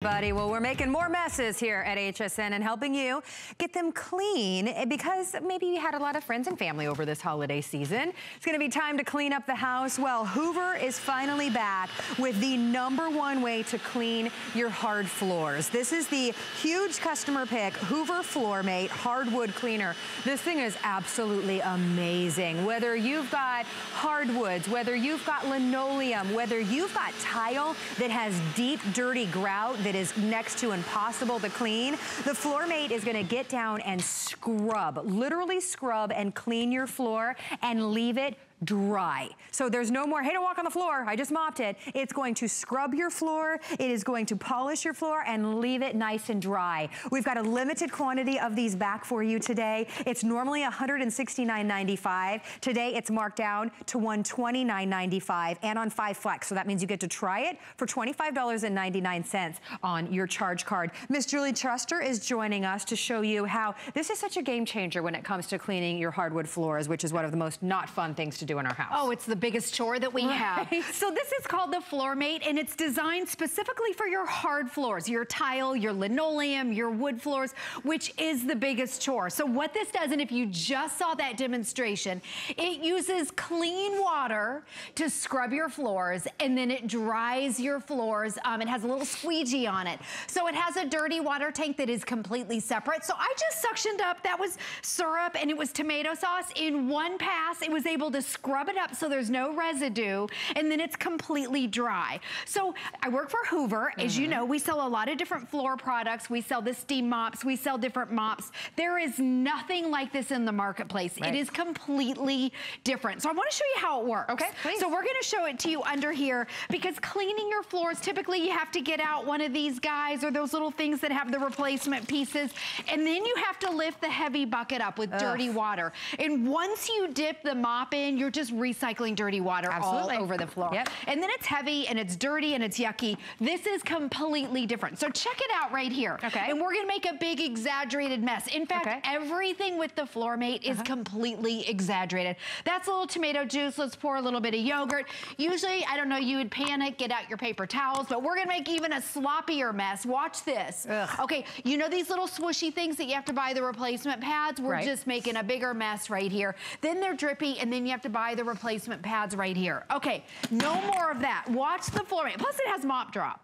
Buddy, well, we're making more messes here at HSN and helping you get them clean because maybe you had a lot of friends and family over this holiday season. It's gonna be time to clean up the house. Well, Hoover is finally back with the #1 way to clean your hard floors. This is the huge customer pick, Hoover FloorMate Hardwood Cleaner. This thing is absolutely amazing. Whether you've got hardwoods, whether you've got linoleum, whether you've got tile that has deep, dirty grout that is next to impossible to clean, the FloorMate is gonna get down and scrub, literally scrub and clean your floor and leave it dry. So there's no more, hey, don't walk on the floor, I just mopped it. It's going to scrub your floor, it is going to polish your floor and leave it nice and dry. We've got a limited quantity of these back for you today. It's normally $169.95. Today it's marked down to $129.95 and on 5 flex. So that means you get to try it for $25.99 on your charge card. Miss Julie Truster is joining us to show you how this is such a game changer when it comes to cleaning your hardwood floors, which is one of the most not fun things to do in our house. Oh, it's the biggest chore that we have. So this is called the FloorMate, and it's designed specifically for your hard floors, your tile, your linoleum, your wood floors, which is the biggest chore. So what this does, and if you just saw that demonstration, it uses clean water to scrub your floors, and then it dries your floors. It has a little squeegee on it. So it has a dirty water tank that is completely separate. So I just suctioned up, that was syrup and it was tomato sauce. In one pass, it was able to scrub it up so there's no residue, and then it's completely dry. So I work for Hoover. As you know, we sell a lot of different floor products. We sell the steam mops. We sell different mops. There is nothing like this in the marketplace. Right. It is completely different. So I want to show you how it works. Okay, please. So we're going to show it to you under here, because cleaning your floors, typically you have to get out one of these guys or those little things that have the replacement pieces, and then you have to lift the heavy bucket up with dirty water. And once you dip the mop in, you're just recycling dirty water all over the floor. Yep. And then it's heavy and it's dirty and it's yucky. This is completely different. So check it out right here. Okay. And we're gonna make a big exaggerated mess. In fact, everything with the FloorMate is completely exaggerated. That's a little tomato juice. Let's pour a little bit of yogurt. Usually, I don't know, you would panic, get out your paper towels, but we're gonna make even a sloppier mess. Watch this. Okay, you know these little swooshy things that you have to buy the replacement pads? We're just making a bigger mess right here. Then they're drippy, and then you have to buy the replacement pads right here. Okay, no more of that. Watch the FloorMate. Plus it has mop drop.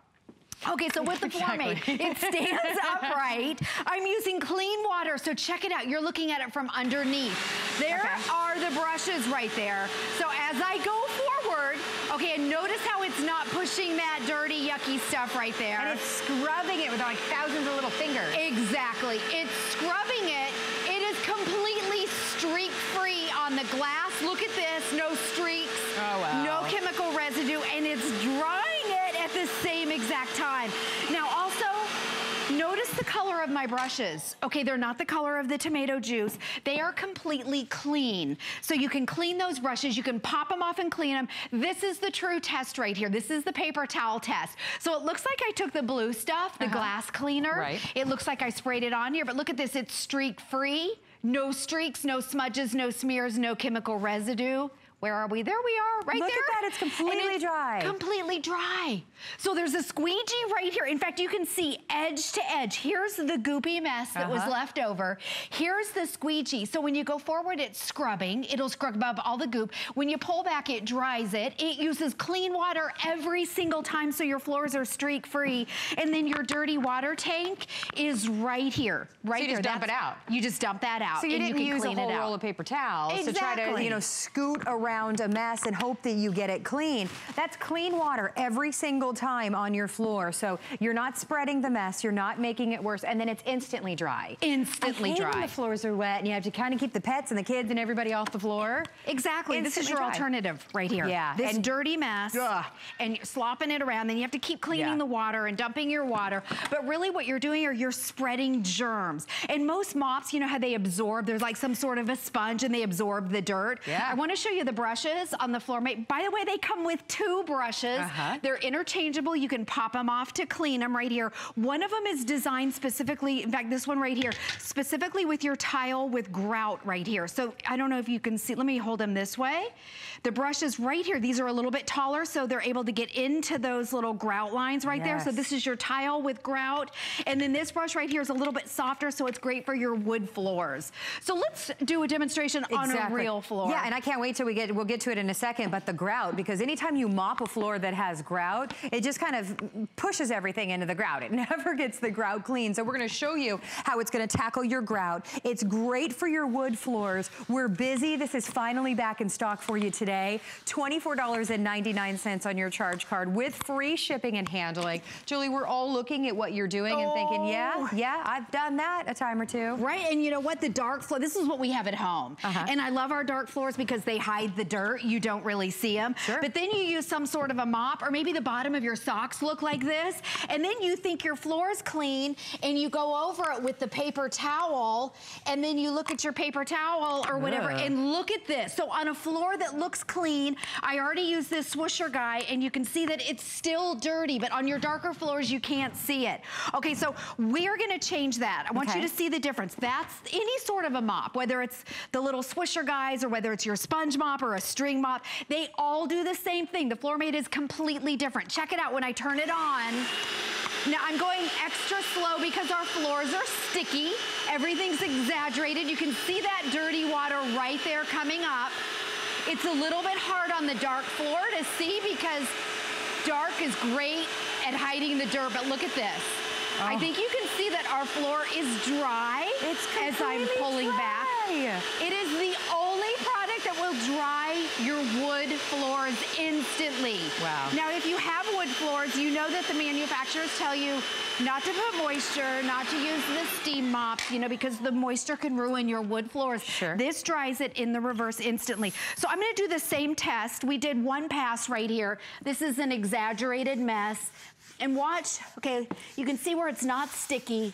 Okay, so with the FloorMate, it stands upright. I'm using clean water, so check it out. You're looking at it from underneath. There are the brushes right there. So as I go forward, okay, and notice how it's not pushing that dirty, yucky stuff right there. And it's scrubbing it with like thousands of little fingers. Exactly. It's scrubbing it. It is completely streak-free on the glass. Look at this, no streaks, no chemical residue, and it's drying it at the same exact time. Now also, notice the color of my brushes. Okay, they're not the color of the tomato juice. They are completely clean. So you can clean those brushes, you can pop them off and clean them. This is the true test right here. This is the paper towel test. So it looks like I took the blue stuff, the glass cleaner. It looks like I sprayed it on here, but look at this, it's streak-free. No streaks, no smudges, no smears, no chemical residue. Where are we? There we are, right there. Look at that, it's completely dry. Completely dry. So there's a squeegee right here. In fact, you can see edge to edge. Here's the goopy mess that was left over. Here's the squeegee. So when you go forward, it's scrubbing. It'll scrub up all the goop. When you pull back, it dries it. It uses clean water every single time, so your floors are streak-free. And then your dirty water tank is right here. Right so you there. just dump it out. You just dump that out. So you didn't use a whole roll of paper towels to try to, you know, scoot around a mess and hope that you get it clean. That's clean water every single time on your floor. So you're not spreading the mess, you're not making it worse, and then it's instantly dry. Instantly dry. When the floors are wet and you have to kind of keep the pets and the kids and everybody off the floor. Exactly. This is your alternative right here. Yeah. This dirty mess, and you're slopping it around, then you have to keep cleaning the water and dumping your water. But really what you're doing are you're spreading germs. And most mops, you know how they absorb, there's like some sort of a sponge and they absorb the dirt. I want to show you the brushes on the FloorMate. By the way, they come with 2 brushes. They're interchangeable. You can pop them off to clean them right here. One of them is designed specifically, in fact, this one right here, specifically with your tile with grout right here. So I don't know if you can see, let me hold them this way. The brushes right here, these are a little bit taller, so they're able to get into those little grout lines right there. So this is your tile with grout. And then this brush right here is a little bit softer, so it's great for your wood floors. So let's do a demonstration on a real floor. Yeah, and I can't wait till we'll get to it in a second, but the grout, because anytime you mop a floor that has grout, it just kind of pushes everything into the grout. It never gets the grout clean. So we're gonna show you how it's gonna tackle your grout. It's great for your wood floors. We're busy. This is finally back in stock for you today. $24.99 on your charge card with free shipping and handling. Julie, we're all looking at what you're doing and thinking, yeah, I've done that a time or two. Right, and you know what? The dark floor, this is what we have at home. And I love our dark floors because they hide the dirt. You don't really see them. But then you use some sort of a mop, or maybe the bottom of your socks look like this, and then you think your floor is clean, and you go over it with the paper towel, and then you look at your paper towel or whatever, and look at this. So on a floor that looks clean, I already used this swoosher guy, and you can see that it's still dirty, but on your darker floors, you can't see it. Okay, so we're gonna change that. I want you to see the difference. That's any sort of a mop, whether it's the little swisher guys or whether it's your sponge mop or a string mop, they all do the same thing. The FloorMate is completely different. Check it out when I turn it on. Now I'm going extra slow because our floors are sticky. Everything's exaggerated. You can see that dirty water right there coming up. It's a little bit hard on the dark floor to see because dark is great at hiding the dirt, but look at this. I think you can see that our floor is dry as I'm pulling back. It is the only product that will dry your wood floors instantly. Wow. Now, if you have wood floors, you know that the manufacturers tell you not to put moisture, not to use the steam mops, you know, because the moisture can ruin your wood floors. This dries it in the reverse instantly. So I'm gonna do the same test. We did one pass right here. This is an exaggerated mess. And watch, okay, you can see where it's not sticky.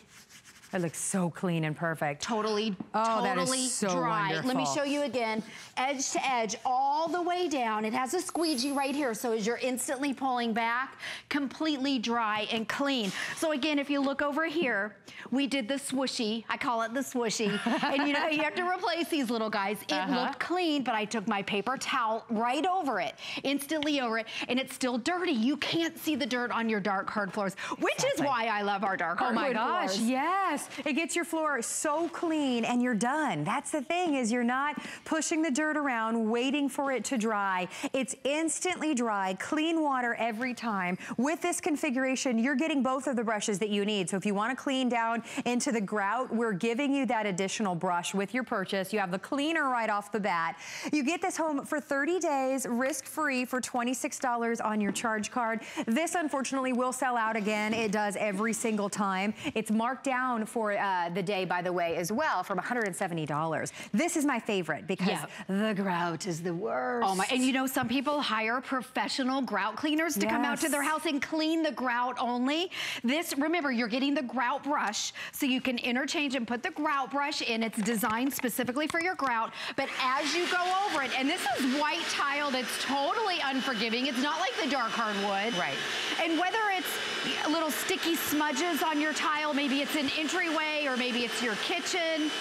It looks so clean and perfect. Totally that is so dry. wonderful. Let me show you again. Edge to edge, all the way down. It has a squeegee right here, so as you're instantly pulling back, completely dry and clean. So again, if you look over here, we did the swooshy. I call it the swooshy. And you know, you have to replace these little guys. It looked clean, but I took my paper towel right over it, instantly over it, and it's still dirty. You can't see the dirt on your dark hard floors, which is why I love our dark hard floors. Oh my gosh, yes. It gets your floor so clean and you're done. That's the thing, is you're not pushing the dirt around, waiting for it to dry. It's instantly dry, clean water every time. With this configuration, you're getting both of the brushes that you need. So if you want to clean down into the grout, we're giving you that additional brush with your purchase. You have the cleaner right off the bat. You get this home for 30 days, risk-free for $26 on your charge card. This, unfortunately, will sell out again. It does every single time. It's marked down for the day, by the way, as well, from $170. This is my favorite because the grout is the worst. Oh my, and you know, some people hire professional grout cleaners to come out to their house and clean the grout only. This, remember, you're getting the grout brush, so you can interchange and put the grout brush in. It's designed specifically for your grout, but as you go over it, and this is white tile that's totally unforgiving. It's not like the dark hardwood. Right. And whether it's little sticky smudges on your tile, maybe it's an entryway or maybe it's your kitchen,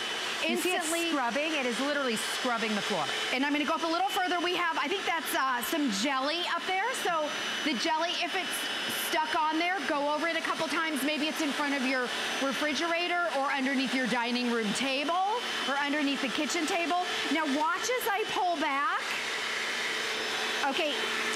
instantly scrubbing. It is literally scrubbing the floor. And I'm gonna go up a little further. We have, I think that's some jelly up there. So the jelly, if it's stuck on there, go over it a couple times. Maybe it's in front of your refrigerator or underneath your dining room table or underneath the kitchen table. Now watch as I pull back. Okay,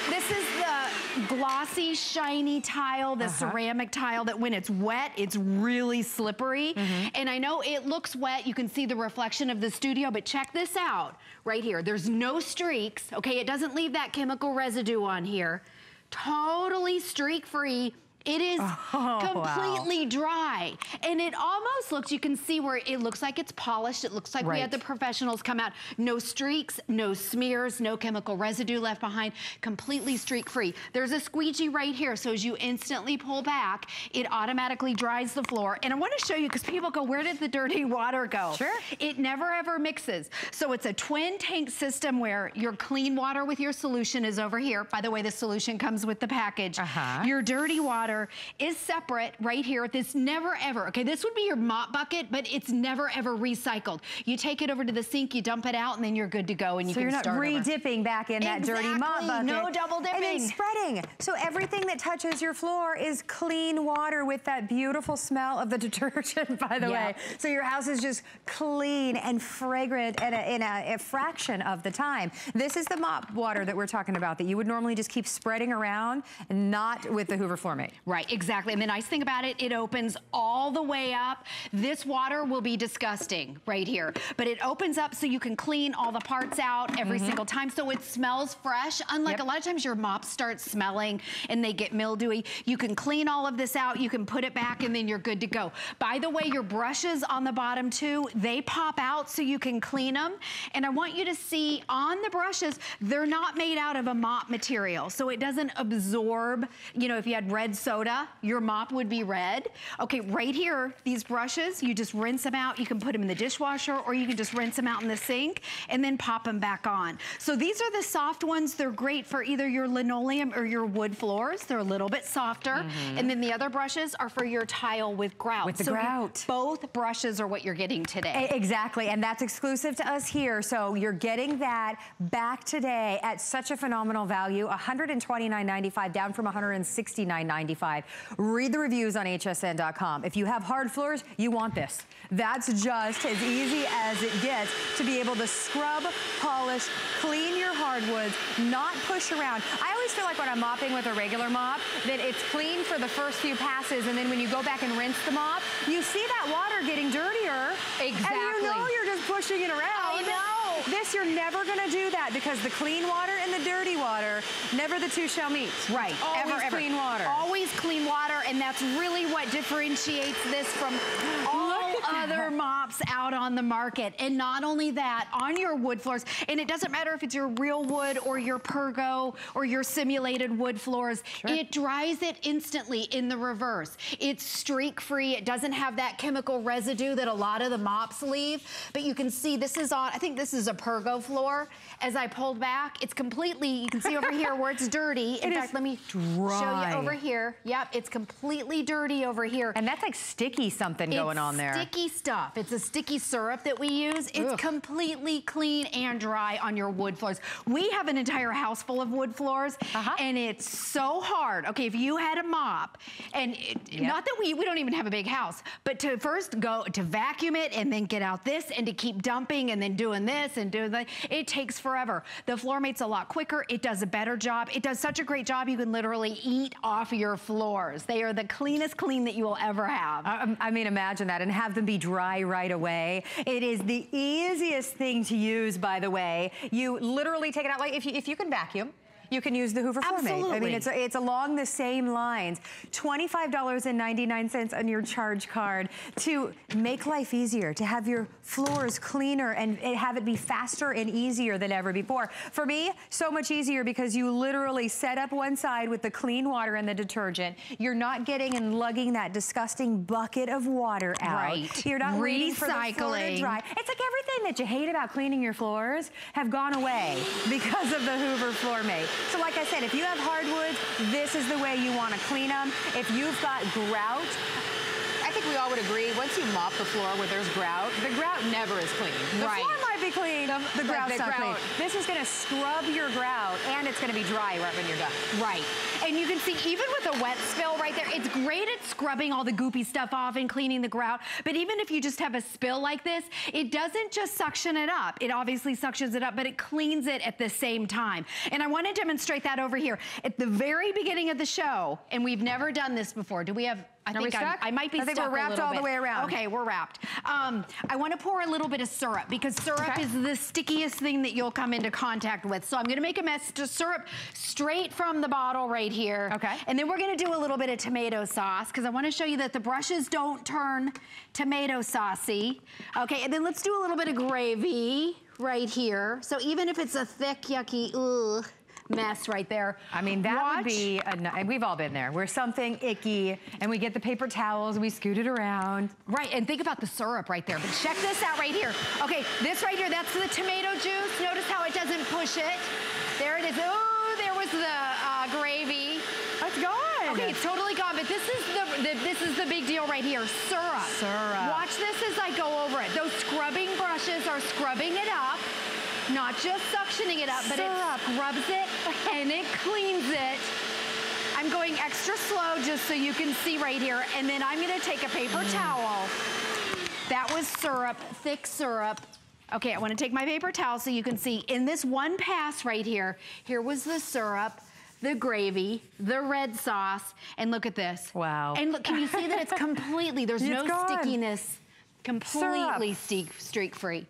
this is the glossy, shiny tile, the ceramic tile that when it's wet, it's really slippery. And I know it looks wet. You can see the reflection of the studio, but check this out right here. There's no streaks, okay? It doesn't leave that chemical residue on here. Totally streak-free. It is completely dry. And it almost looks, you can see where it looks like it's polished. It looks like we had the professionals come out. No streaks, no smears, no chemical residue left behind. Completely streak free. There's a squeegee right here. So as you instantly pull back, it automatically dries the floor. And I want to show you, because people go, where did the dirty water go? Sure. It never ever mixes. So it's a twin tank system where your clean water with your solution is over here. By the way, the solution comes with the package. Your dirty water is separate right here. This never ever, okay, this would be your mop bucket, but it's never ever recycled. You take it over to the sink, you dump it out, and then you're good to go, and you can start over. So you're not re-dipping back in that dirty mop bucket. No double dipping. And then spreading. So everything that touches your floor is clean water with that beautiful smell of the detergent, by the way. So your house is just clean and fragrant in a fraction of the time. This is the mop water that we're talking about that you would normally just keep spreading around, not with the Hoover FloorMate. Right, exactly. And the nice thing about it, it opens all the way up. This water will be disgusting right here, but it opens up so you can clean all the parts out every single time, so it smells fresh. Unlike a lot of times your mops start smelling and they get mildewy. You can clean all of this out, you can put it back, and then you're good to go. By the way, your brushes on the bottom too, they pop out so you can clean them. And I want you to see on the brushes, they're not made out of a mop material, so it doesn't absorb. You know, if you had red soda, your mop would be red. Okay, right here, these brushes, you just rinse them out. You can put them in the dishwasher, or you can just rinse them out in the sink and then pop them back on. So these are the soft ones. They're great for either your linoleum or your wood floors. They're a little bit softer. And then the other brushes are for your tile with grout. With the grout. Both brushes are what you're getting today. Exactly, and that's exclusive to us here. So you're getting that back today at such a phenomenal value, $129.95 down from $169.95. Read the reviews on hsn.com. If you have hard floors, you want this. That's just as easy as it gets to be able to scrub, polish, clean your hardwoods, not push around. I always feel like when I'm mopping with a regular mop that it's clean for the first few passes, and then when you go back and rinse the mop, you see that water getting dirtier. Exactly. And you know you're just pushing it around. I know. This, you're never gonna do that, because the clean water and the dirty water, never the two shall meet. Right, Always clean water. Always clean water, and that's really what differentiates this from all other mops out on the market. And not only that, on your wood floors, and it doesn't matter if it's your real wood or your Pergo or your simulated wood floors, it dries it instantly in the reverse. It's streak-free. It doesn't have that chemical residue that a lot of the mops leave. But you can see this is on, I think this is a Pergo floor. As I pulled back, it's completely, you can see over here where it's dirty. In fact, let me show you over here. Yep, it's completely dirty over here. And that's like sticky something going on there. Sticky stuff. It's a sticky syrup that we use. It's completely clean and dry on your wood floors. We have an entire house full of wood floors, and it's so hard. Okay, if you had a mop, and not that we don't even have a big house, but to first go to vacuum it and then get out this, and to keep dumping and then doing this and doing that, it takes forever. The FloorMate's a lot quicker. It does a better job. It does such a great job, you can literally eat off your floors. They are the cleanest clean that you will ever have. I mean, imagine that, and have them be dry right away. It is the easiest thing to use, by the way. You literally take it out, like if you can vacuum, you can use the Hoover FloorMate. I mean, it's along the same lines. $25.99 on your charge card to make life easier, to have your floors cleaner and have it be faster and easier than ever before. For me, so much easier, because you literally set up one side with the clean water and the detergent. You're not getting and lugging that disgusting bucket of water out. Right. You're not waiting for the floor to dry. It's like everything that you hate about cleaning your floors have gone away because of the Hoover FloorMate. So like I said, if you have hardwoods, this is the way you want to clean them. If you've got grout, I think we all would agree, once you mop the floor where there's grout, the grout never is clean. The floor might be clean, the grout's not clean. This is going to scrub your grout, and it's going to be dry right when you're done. Right. And you can see, even with a wet spill right there, it's great at scrubbing all the goopy stuff off and cleaning the grout. But even if you just have a spill like this, it doesn't just suction it up. It obviously suctions it up, but it cleans it at the same time. And I want to demonstrate that over here. At the very beginning of the show, and we've never done this before. Do we have I think I might be stuck a little bit. I think we're wrapped all the way around. Okay, we're wrapped. I want to pour a little bit of syrup because syrup is the stickiest thing that you'll come into contact with. So I'm going to make a mess to syrup straight from the bottle right here. Okay. And then we're going to do a little bit of tomato sauce because I want to show you that the brushes don't turn tomato saucy. Okay, and then let's do a little bit of gravy right here. So even if it's a thick, yucky, ugh, mess right there. I mean, that would be, we've all been there. We're something icky, and we get the paper towels, we scoot it around. Right, and think about the syrup right there. But check this out right here. Okay, this right here, that's the tomato juice. Notice how it doesn't push it. There it is. Oh, there was the gravy. It's gone. Okay, it's totally gone, but this is the big deal right here, syrup. Syrup. Watch this as I go over it. Those scrubbing brushes are scrubbing it up. Not just suctioning it up, but it scrubs it and it cleans it. I'm going extra slow just so you can see right here. And then I'm gonna take a paper towel. That was syrup, thick syrup. Okay, I wanna take my paper towel so you can see in this one pass right here, here was the syrup, the gravy, the red sauce, and look at this. Wow. And look, can you see that it's completely, there's no stickiness, completely streak-free.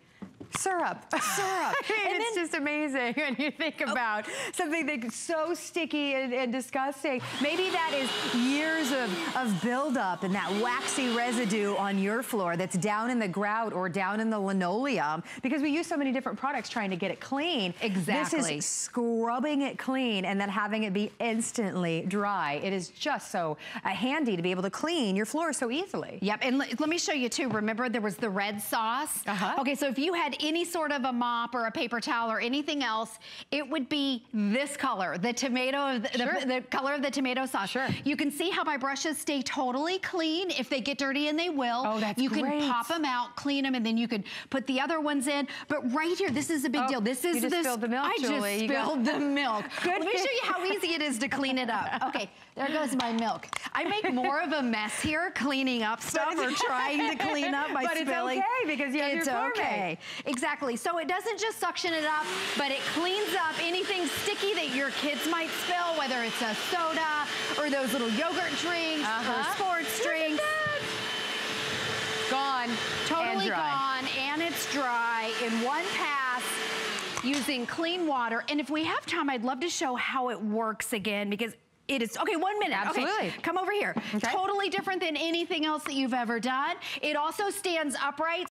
Syrup. Syrup. And it's just amazing when you think about something that's so sticky and disgusting. Maybe that is years of buildup and that waxy residue on your floor that's down in the grout or down in the linoleum because we use so many different products trying to get it clean. Exactly. This is scrubbing it clean and then having it be instantly dry. It is just so handy to be able to clean your floor so easily. Yep, and let me show you too. Remember there was the red sauce? Okay, so if you had any sort of a mop or a paper towel or anything else, it would be this color, the tomato, the color of the tomato sauce. Sure. You can see how my brushes stay totally clean. If they get dirty, and they will, oh, that's you great. can pop them out, clean them, and then you can put the other ones in. But right here, this is a big deal. This is you just spilled the milk, Julie. I just spilled the milk. Let me show you how easy it is to clean it up. Okay, there goes my milk. I make more of a mess here cleaning up stuff or trying to clean up my spilling. But it's okay because you have your FloorMate. Okay. Exactly. So it doesn't just suction it up, but it cleans up anything sticky that your kids might spill, whether it's a soda or those little yogurt drinks or sports drinks. Gone. Totally gone, and it's dry in one pass using clean water. And if we have time, I'd love to show how it works again because it is, okay, 1 minute. Absolutely. Okay, come over here. Okay. Totally different than anything else that you've ever done. It also stands upright.